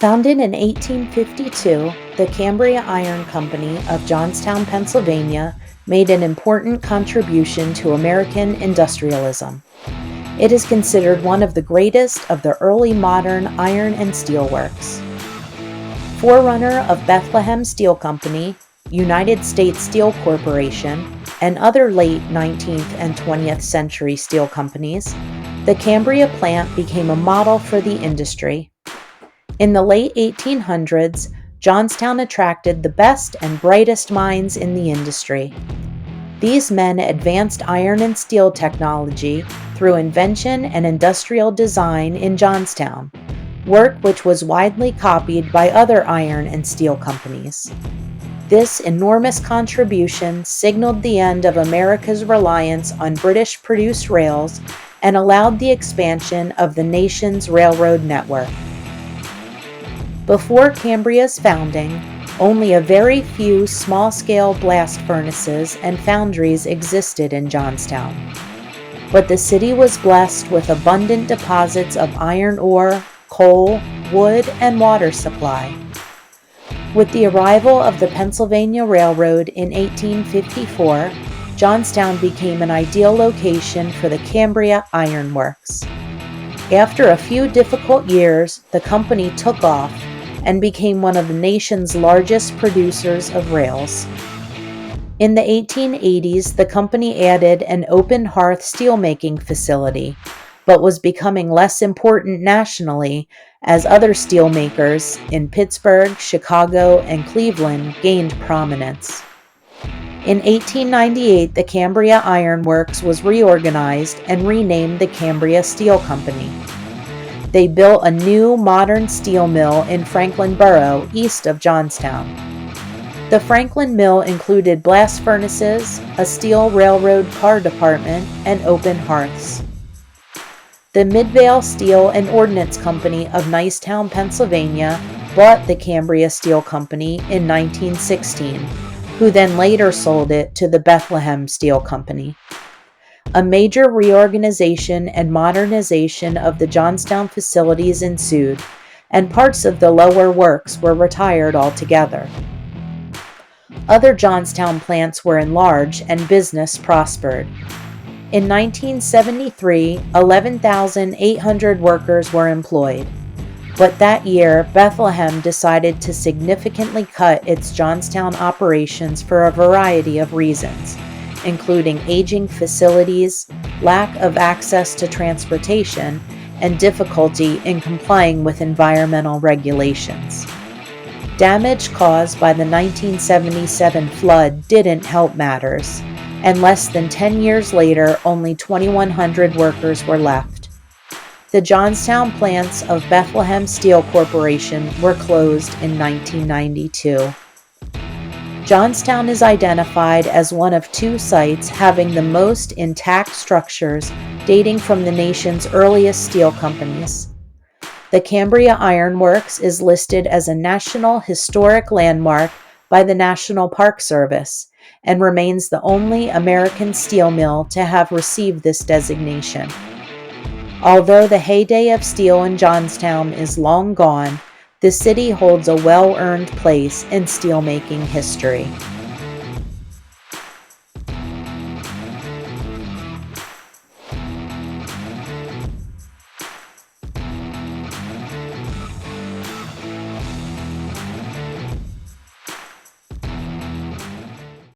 Founded in 1852, the Cambria Iron Company of Johnstown, Pennsylvania, made an important contribution to American industrialism. It is considered one of the greatest of the early modern iron and steel works. Forerunner of Bethlehem Steel Company, United States Steel Corporation, and other late 19th and 20th century steel companies, the Cambria plant became a model for the industry. In the late 1800s, Johnstown attracted the best and brightest minds in the industry. These men advanced iron and steel technology through invention and industrial design in Johnstown, work which was widely copied by other iron and steel companies. This enormous contribution signaled the end of America's reliance on British-produced rails and allowed the expansion of the nation's railroad network. Before Cambria's founding, only a very few small-scale blast furnaces and foundries existed in Johnstown. But the city was blessed with abundant deposits of iron ore, coal, wood, and water supply. With the arrival of the Pennsylvania Railroad in 1854, Johnstown became an ideal location for the Cambria Iron Works. After a few difficult years, the company took off and became one of the nation's largest producers of rails. In the 1880s, the company added an open hearth steelmaking facility, but was becoming less important nationally as other steelmakers in Pittsburgh, Chicago, and Cleveland gained prominence. In 1898, the Cambria Iron Works was reorganized and renamed the Cambria Steel Company. They built a new modern steel mill in Franklin Borough, east of Johnstown. The Franklin mill included blast furnaces, a steel railroad car department, and open hearths. The Midvale Steel and Ordnance Company of Nicetown, Pennsylvania, bought the Cambria Steel Company in 1916, who then later sold it to the Bethlehem Steel Company. A major reorganization and modernization of the Johnstown facilities ensued, and parts of the lower works were retired altogether. Other Johnstown plants were enlarged and business prospered. In 1973, 11,800 workers were employed. But that year, Bethlehem decided to significantly cut its Johnstown operations for a variety of reasons, including aging facilities, lack of access to transportation, and difficulty in complying with environmental regulations. Damage caused by the 1977 flood didn't help matters, and less than 10 years later, only 2,100 workers were left. The Johnstown plants of Bethlehem Steel Corporation were closed in 1992. Johnstown is identified as one of two sites having the most intact structures dating from the nation's earliest steel companies. The Cambria Iron Works is listed as a National Historic Landmark by the National Park Service and remains the only American steel mill to have received this designation. Although the heyday of steel in Johnstown is long gone, the city holds a well-earned place in steelmaking history.